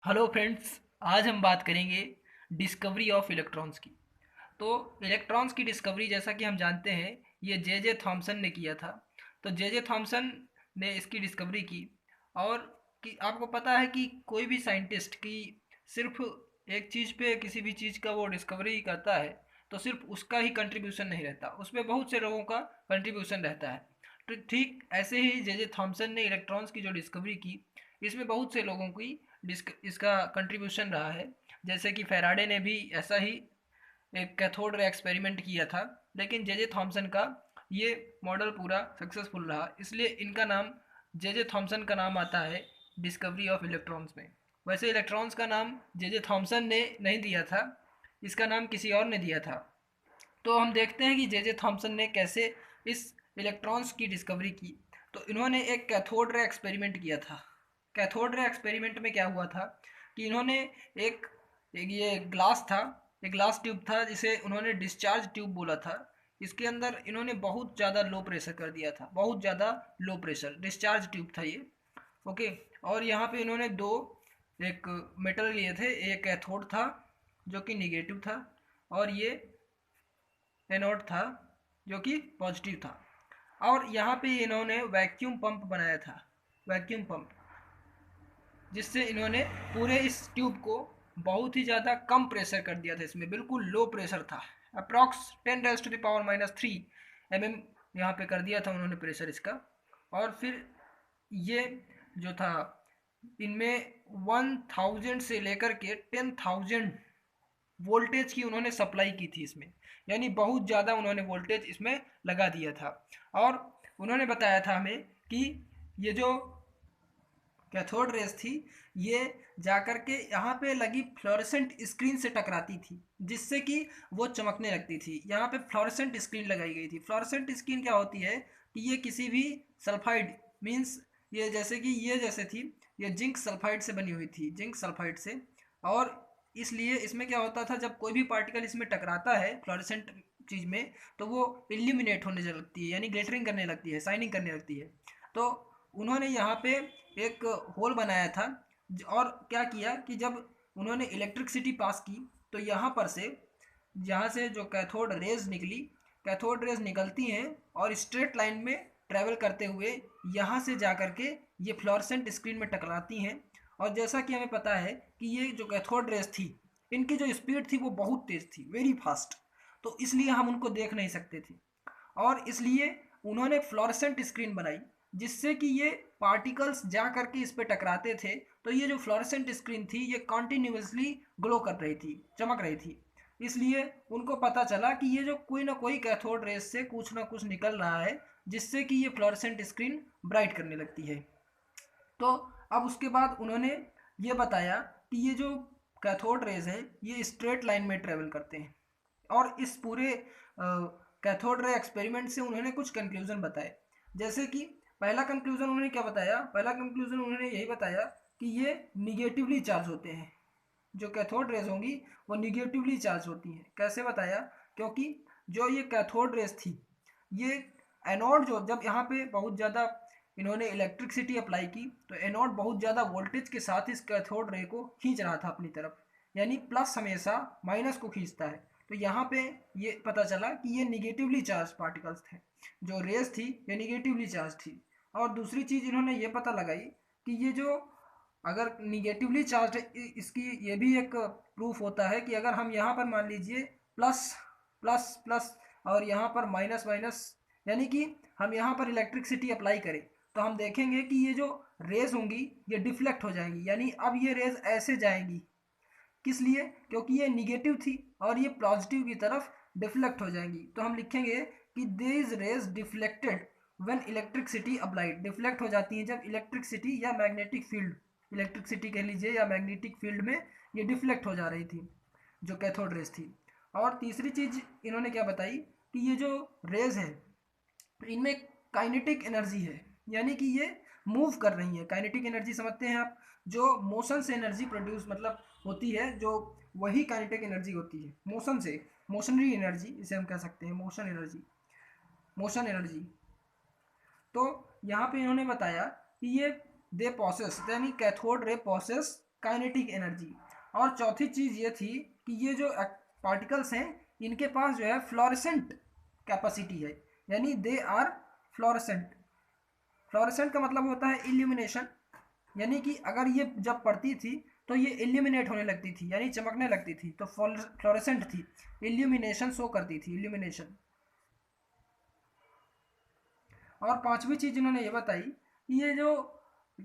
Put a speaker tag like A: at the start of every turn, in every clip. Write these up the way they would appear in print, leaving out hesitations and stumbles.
A: Hello friends. आज हम बात करेंगे डिस्कवरी ऑफ इलेक्ट्रॉन्स की। तो इलेक्ट्रॉन्स की डिस्कवरी जैसा कि हम जानते हैं ये जे जे थॉमसन ने किया था। तो जे जे थॉमसन ने इसकी डिस्कवरी की। और कि आपको पता है कि कोई भी साइंटिस्ट की सिर्फ एक चीज़ पे किसी भी चीज़ का वो डिस्कवरी करता है तो सिर्फ उसका ही कंट्रीब्यूशन नहीं रहता, उसमें बहुत से लोगों का कंट्रीब्यूशन रहता है। तो ठीक ऐसे ही जे जे थॉमसन ने इलेक्ट्रॉन्स की जो डिस्कवरी की, इसमें बहुत से लोगों की इसका कंट्रीब्यूशन रहा है। जैसे कि फेराडे ने भी ऐसा ही एक कैथोड रे एक्सपेरिमेंट किया था, लेकिन जे जे थॉमसन का ये मॉडल पूरा सक्सेसफुल रहा, इसलिए इनका नाम जे जे थॉमसन का नाम आता है डिस्कवरी ऑफ इलेक्ट्रॉन्स में। वैसे इलेक्ट्रॉन्स का नाम जे जे थॉमसन ने नहीं दिया था, इसका नाम किसी और ने दिया था। तो हम देखते हैं कि जे जे थॉमसन ने कैसे इस इलेक्ट्रॉन्स की डिस्कवरी की। तो इन्होंने एक कैथोड रे एक्सपेरिमेंट किया था। कैथोड रे एक्सपेरिमेंट में क्या हुआ था कि इन्होंने एक, एक ये ग्लास था, एक ग्लास ट्यूब था जिसे उन्होंने डिस्चार्ज ट्यूब बोला था। इसके अंदर इन्होंने बहुत ज़्यादा लो प्रेशर कर दिया था, बहुत ज़्यादा लो प्रेशर डिस्चार्ज ट्यूब था ये। ओके। और यहाँ पे इन्होंने दो एक मेटल लिए थे, एक कैथोड था जो कि निगेटिव था, और ये एनोड था जो कि पॉजिटिव था। और यहाँ पे इन्होंने वैक्यूम पंप बनाया था, वैक्यूम पंप, जिससे इन्होंने पूरे इस ट्यूब को बहुत ही ज़्यादा कम प्रेशर कर दिया था। इसमें बिल्कुल लो प्रेशर था, अप्रॉक्स 10⁻³ mm यहाँ पे कर दिया था उन्होंने प्रेशर इसका। और फिर ये जो था, इनमें 1000 से लेकर के 10,000 वोल्टेज की उन्होंने सप्लाई की थी इसमें, यानी बहुत ज़्यादा उन्होंने वोल्टेज इसमें लगा दिया था। और उन्होंने बताया था हमें कि ये जो कैथोड रेस थी, ये जाकर के यहाँ पे लगी फ्लोरेसेंट स्क्रीन से टकराती थी, जिससे कि वो चमकने लगती थी। यहाँ पे फ्लोरेसेंट स्क्रीन लगाई गई थी। फ्लोरेसेंट स्क्रीन क्या होती है कि ये किसी भी सल्फाइड मीन्स, ये जैसे कि ये जैसे थी, ये जिंक सल्फाइड से बनी हुई थी, जिंक सल्फाइड से। और इसलिए इसमें क्या होता था, जब कोई भी पार्टिकल इसमें टकराता है फ्लोरेसेंट चीज़ में, तो वो इल्यूमिनेट होने लगती है, यानी ग्लिटरिंग करने लगती है, शाइनिंग करने लगती है। तो उन्होंने यहाँ पे एक होल बनाया था। और क्या किया कि जब उन्होंने इलेक्ट्रिसिटी पास की, तो यहाँ से जो कैथोड रेज निकली, कैथोड रेज निकलती हैं और स्ट्रेट लाइन में ट्रेवल करते हुए यहाँ से जा कर के ये फ्लोरेसेंट स्क्रीन में टकराती हैं। और जैसा कि हमें पता है कि ये जो कैथोड रेज थी, इनकी जो स्पीड थी वो बहुत तेज़ थी, वेरी फास्ट। तो इसलिए हम उनको देख नहीं सकते थे, और इसलिए उन्होंने फ्लोरेसेंट स्क्रीन बनाई, जिससे कि ये पार्टिकल्स जा करके इस पे टकराते थे। तो ये जो फ्लोरेसेंट स्क्रीन थी ये कॉन्टिन्यूसली ग्लो कर रही थी, चमक रही थी। इसलिए उनको पता चला कि ये जो कोई ना कोई कैथोड रेस से कुछ ना कुछ निकल रहा है, जिससे कि ये फ्लोरेसेंट स्क्रीन ब्राइट करने लगती है। तो अब उसके बाद उन्होंने ये बताया कि ये जो कैथोड रेज है ये स्ट्रेट लाइन में ट्रेवल करते हैं। और इस पूरे कैथोड रे एक्सपेरिमेंट से उन्होंने कुछ कंक्लूजन बताए। जैसे कि पहला कंक्लूजन उन्होंने क्या बताया, पहला कंक्लूजन उन्होंने यही बताया कि ये निगेटिवली चार्ज होते हैं। जो कैथोड रेज होंगी वो निगेटिवली चार्ज होती हैं। कैसे बताया, क्योंकि जो ये कैथोड रेज थी, ये एनोड जो जब यहाँ पे बहुत ज़्यादा इन्होंने इलेक्ट्रिसिटी अप्लाई की, तो एनोड बहुत ज़्यादा वोल्टेज के साथ इस कैथोड रे को खींच रहा था अपनी तरफ, यानी प्लस हमेशा माइनस को खींचता है। तो यहाँ पे ये पता चला कि ये निगेटिवली चार्ज पार्टिकल्स थे, जो रेस थी ये निगेटिवली चार्ज थी। और दूसरी चीज़ इन्होंने ये पता लगाई कि ये जो अगर निगेटिवली चार्ज है, इसकी ये भी एक प्रूफ होता है कि अगर हम यहाँ पर मान लीजिए प्लस प्लस प्लस और यहाँ पर माइनस माइनस, यानी कि हम यहाँ पर इलेक्ट्रिसिटी अप्लाई करें, तो हम देखेंगे कि ये जो रेज होंगी ये डिफ्लेक्ट हो जाएंगी, यानी अब ये रेज ऐसे जाएंगी। किस लिए, क्योंकि ये निगेटिव थी और ये पॉजिटिव की तरफ डिफ्लेक्ट हो जाएंगी। तो हम लिखेंगे कि these raise deflected when electricity applied. Deflect हो जाती है जब इलेक्ट्रिसिटी या मैग्नेटिक फील्ड, इलेक्ट्रिसिटी कह लीजिए या मैग्नेटिक फील्ड में ये डिफ्लेक्ट हो जा रही थी, जो कैथोड रेज थी। और तीसरी चीज़ इन्होंने क्या बताई कि ये जो रेज है इनमें काइनेटिक एनर्जी है, यानी कि ये मूव कर रही है। काइनेटिक एनर्जी समझते हैं आप, जो मोशन से एनर्जी प्रोड्यूस मतलब होती है, जो वही काइनेटिक एनर्जी होती है मोशन से, मोशनरी एनर्जी इसे हम कह सकते हैं, मोशन एनर्जी, मोशन एनर्जी। तो यहाँ पे इन्होंने बताया कि ये दे प्रोसेस, यानी cathode ray process kinetic energy. और चौथी चीज़ ये थी कि ये जो पार्टिकल्स हैं इनके पास जो है फ्लोरेसेंट कैपेसिटी है, यानी दे आर फ्लोरेसेंट। फ्लोरेसेंट का मतलब होता है इल्यूमिनेशन, यानी कि अगर ये जब पढ़ती थी तो ये इल्यूमिनेट होने लगती थी, यानी चमकने लगती थी, तो फ्लोरेसेंट थी, इल्यूमिनेशन शो करती थी, इल्यूमिनेशन। और पांचवी चीज़ इन्होंने ये बताई कि ये जो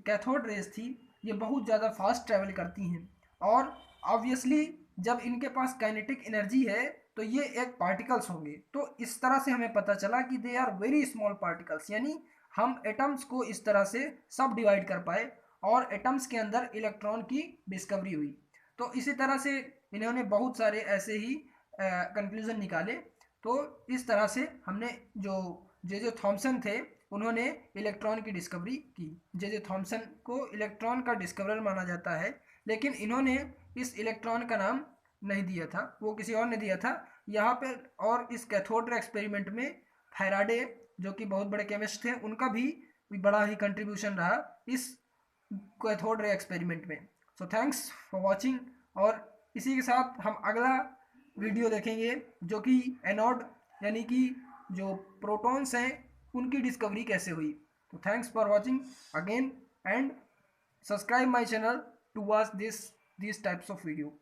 A: कैथोड रेज थी ये बहुत ज़्यादा फास्ट ट्रैवल करती हैं, और ऑब्वियसली जब इनके पास काइनेटिक एनर्जी है तो ये एक पार्टिकल्स होंगे। तो इस तरह से हमें पता चला कि they are very small particles, यानी हम एटम्स को इस तरह से सब डिवाइड कर पाए और एटम्स के अंदर इलेक्ट्रॉन की डिस्कवरी हुई। तो इसी तरह से इन्होंने बहुत सारे ऐसे ही कंक्लूजन निकाले। तो इस तरह से हमने जो जे थॉमसन थे उन्होंने इलेक्ट्रॉन की डिस्कवरी की। जे थॉमसन को इलेक्ट्रॉन का डिस्कवरर माना जाता है, लेकिन इन्होंने इस इलेक्ट्रॉन का नाम नहीं दिया था, वो किसी और ने दिया था यहाँ पर। और इस कैथोड रे एक्सपेरिमेंट में फैराडे जो कि बहुत बड़े केमिस्ट थे उनका भी बड़ा ही कंट्रीब्यूशन रहा इस कैथोड रे एक्सपेरिमेंट में। सो थैंक्स फॉर वॉचिंग, और इसी के साथ हम अगला वीडियो देखेंगे जो कि एनोड यानी कि जो प्रोटॉन्स हैं उनकी डिस्कवरी कैसे हुई। तो thanks for watching again, and subscribe my channel to watch this types of video.